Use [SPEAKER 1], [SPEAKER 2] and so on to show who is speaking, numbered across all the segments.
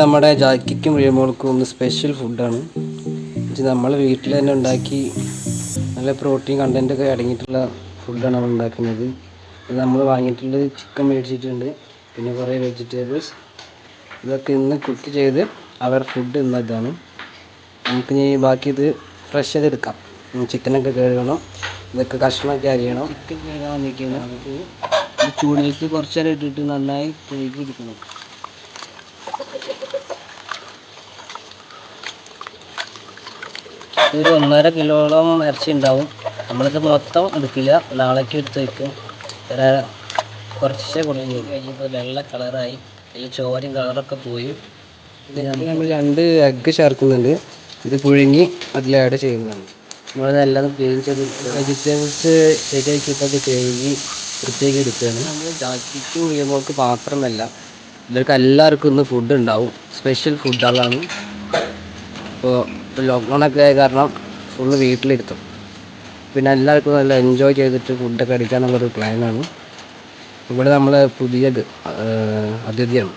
[SPEAKER 1] നമ്മുടെ ജാക്കിക്കും റിയമോൾക്കും ഒന്ന് സ്പെഷ്യൽ ഫുഡാണ്. ഇത് നമ്മൾ വീട്ടിൽ തന്നെ ഉണ്ടാക്കി നല്ല പ്രോട്ടീൻ കണ്ടൻറ്റൊക്കെ അടങ്ങിയിട്ടുള്ള ഫുഡാണ് നമ്മൾ ഉണ്ടാക്കുന്നത്. ഇത് നമ്മൾ വാങ്ങിയിട്ടുള്ളത് ചിക്കൻ മേടിച്ചിട്ടുണ്ട്, പിന്നെ കുറേ വെജിറ്റബിൾസ്, ഇതൊക്കെ ഇന്ന് കുക്ക് ചെയ്ത് അവർ ഫുഡ് ഇന്നതാണ്. നമുക്ക് ഇനി ബാക്കി ഇത് ഫ്രഷ് ചെയ്തെടുക്കാം. ചിക്കനൊക്കെ കഴുകണം, ഇതൊക്കെ കഷ്ണമൊക്കെ അരിയണം. ചിക്കൻ കഴുകാൻ വന്നിരിക്കുന്നത് നമുക്ക് ചൂടിലേക്ക് കുറച്ച് നേരം ഇട്ടിട്ട് നന്നായി കഴുകി എടുക്കണം. ഒരു 1.5 കിലോളം ഇറച്ചി ഉണ്ടാവും. നമ്മളിത് മൊത്തം എടുക്കില്ല, നാളേക്ക് എടുത്ത് വയ്ക്കും. കുറച്ച് കുറഞ്ഞ് കഴിഞ്ഞപ്പോൾ വെള്ള കളറായി, അതിൽ ചോരയും കളറൊക്കെ പോയി. ഇത് നമ്മൾ 2 എഗ്ഗ് ചേർക്കുന്നുണ്ട്. ഇത് പുഴുങ്ങി അതിൽ ആഡ് ചെയ്യുന്നതാണ്. നമ്മൾ നല്ലതും ക്ലീൻ ചെയ്ത് വെജിറ്റബിൾസ് ശരിയാക്കിയിട്ടത് കഴുകി വൃത്തിയാക്കി എടുക്കുകയാണ്. നമ്മൾ ജാക്കിക്കും റിയമോൾക്ക് മാത്രമല്ല, ഇവർക്ക് എല്ലാവർക്കും ഇന്ന് ഫുഡ് ഉണ്ടാവും. സ്പെഷ്യൽ ഫുഡുകളാണ്. ഇപ്പോൾ ലോക്ക്ഡൗണൊക്കെ ആയ കാരണം ഫുള്ള് വീട്ടിലിരുത്തും. പിന്നെ എല്ലാവർക്കും നല്ല എൻജോയ് ചെയ്തിട്ട് ഫുഡൊക്കെ അടിക്കാനുള്ളൊരു പ്ലാനാണ്. ഇവിടെ നമ്മൾ പുതിയത് അതിഥിയാണ്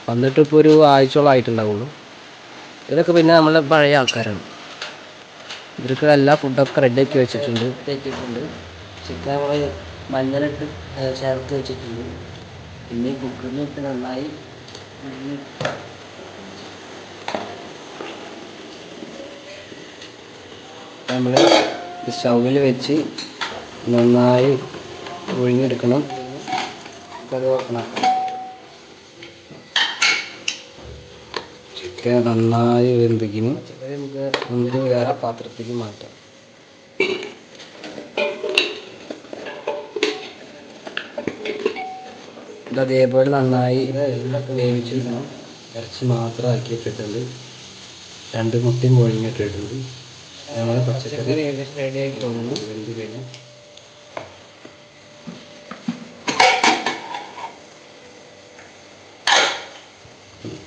[SPEAKER 1] വന്നിട്ട് ഇപ്പോൾ ഒരു ആഴ്ചയോളം ആയിട്ടുണ്ടാവുള്ളൂ. ഇതൊക്കെ പിന്നെ നമ്മളെ പഴയ ആൾക്കാരാണ്. ഇവർക്ക് എല്ലാ ഫുഡൊക്കെ റെഡിയാക്കി വെച്ചിട്ടുണ്ട്. ചിക്കൻ നമ്മൾ മഞ്ഞളിട്ട് ചേർത്ത് വെച്ചിട്ടുണ്ട്. പിന്നെ കുക്കറിലിട്ട് നന്നായി നമ്മൾ സ്റ്റൗവിൽ വെച്ച് നന്നായി ഒഴിഞ്ഞെടുക്കണം. അത് നോക്കണം, ചിക്കൻ നന്നായി വെന്തിക്കണം. നമുക്ക് വേറെ പാത്രത്തേക്ക് മാറ്റാം. ഇത് അതേപോലെ നന്നായി വേവിച്ചെടുക്കണം. ഇറച്ചി മാത്രം ആക്കിയിട്ടിട്ടുണ്ട്, 2 മുട്ടയും പൊഴിഞ്ഞിട്ടിട്ടുണ്ട്. നമ്മൾ പച്ചക്കറി റെഡിയാക്കി തോന്നുന്നു. വെന്ത് കഴിഞ്ഞു.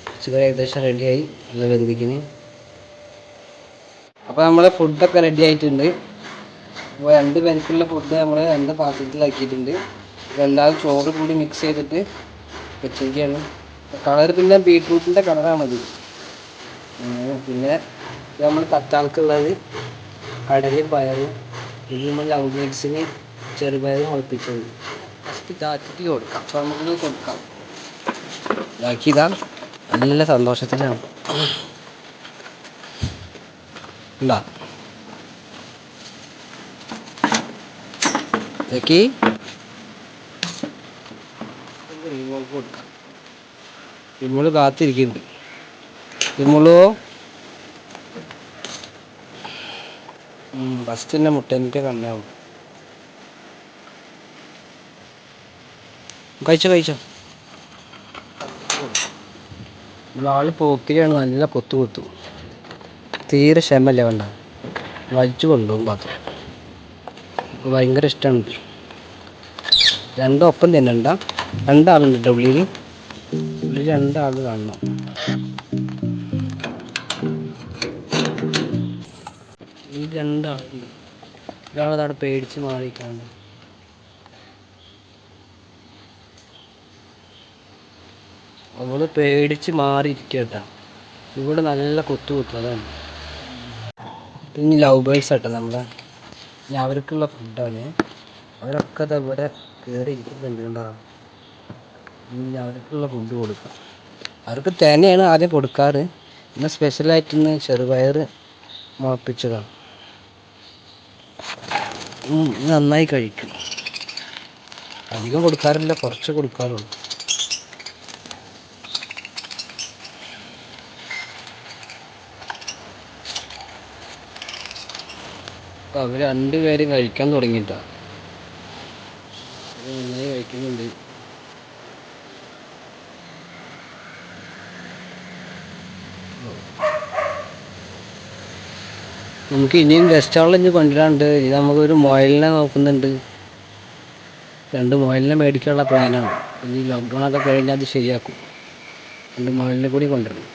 [SPEAKER 1] പച്ചക്കറി ഏകദേശം റെഡിയായി, നല്ല വെന്തിക്കിന്. അപ്പോൾ നമ്മളെ ഫുഡൊക്കെ റെഡി ആയിട്ടുണ്ട്. അപ്പോൾ 2 പേർക്കുള്ള ഫുഡ് നമ്മൾ 2 പാത്രത്തിലാക്കിയിട്ടുണ്ട്. ഇതെല്ലാം ചോറ് കൂടി മിക്സ് ചെയ്തിട്ട് വെച്ചിരിക്കുകയാണ്. കളർ പിന്നെ ബീട്രൂട്ടിൻ്റെ കളറാണത്. പിന്നെ നമ്മൾ തത്താൾക്കുള്ളത് കടലയും പയറും. ഇത് നമ്മൾ ലവ് ബേർഡ്സിന് ചെറുപയർ മുളപ്പിച്ചത്. ഫസ്റ്റ് ജാക്കിക്ക് കൊടുക്കാം, അപ്പോൾ നമുക്ക് കൊടുക്കാം. ജാക്കി ഇതാ നല്ല സന്തോഷത്തിലാണ്. ഉണ്ടാ ജാക്കി കൊടുക്കാം. ഇമ്മള് കാത്തിരിക്കുന്നുണ്ട്. ഇമ്മളോ ഫസ്റ്റ് തന്നെ മുട്ടേൻ്റെ കണ്ണാവും. കഴിച്ചോ. ആള് പോക്കിരിയാണ്, നല്ല കൊത്തു. തീരെ ക്ഷമല്ല, വേണ്ട വലിച്ചു കൊണ്ടുപോകും പാത്രം. ഭയങ്കര ഇഷ്ടമാണ്. 2 ഒപ്പം തന്നെ ഉണ്ട. 2 ആളുണ്ട് കേട്ടോ ഉള്ളിൽ 2 ആൾ കാണണം. ഈ 2 ആളുണ്ട്. ഒരാളവിടെ പേടിച്ച് മാറിക്കാണ്ട്. അവള് പേടിച്ച് മാറിയിരിക്കട്ടാ. ഇവിടെ നല്ല കുത്തു അതാണ്. പിന്നെ ലവ് ബേർഡ്സ് ആട്ടോ നമ്മളെ. ഇനി അവർക്കുള്ള ഫുഡാണ്. അവരൊക്കെ ഇവിടെ കയറി ഇരിക്കുന്നുണ്ട് കണ്ടോ. ഇനി അവർക്കുള്ള ഫുഡ് കൊടുക്കാം. അവർക്ക് തന്നെയാണ് ആദ്യം കൊടുക്കാറ്. പിന്നെ സ്പെഷ്യലായിട്ടിന്ന് ചെറുപയർ മുളപ്പിച്ചതാണ്. നന്നായി കഴിക്കും. അധികം കൊടുക്കാറില്ല, കുറച്ച് കൊടുക്കാറുള്ളൂ. അപ്പോൾ അവർ 2 പേരും കഴിക്കാൻ തുടങ്ങിയിട്ടാ. അത് നന്നായി കഴിക്കുന്നുണ്ട്. നമുക്ക് ഇനിയും ഗസ്റ്റ് ഹൗളിൽ ഇനി കൊണ്ടുവരാനുണ്ട്. ഇത് നമുക്കൊരു മുയലിനെ നോക്കുന്നുണ്ട്. 2 മുയലിനെ മേടിക്കാനുള്ള പ്ലാനാണ്. ഇനി ലോക്ക്ഡൗണൊക്കെ കഴിഞ്ഞാൽ അത് ശരിയാക്കും. 2 മുയലിനെ കൂടി കൊണ്ടുവരണം.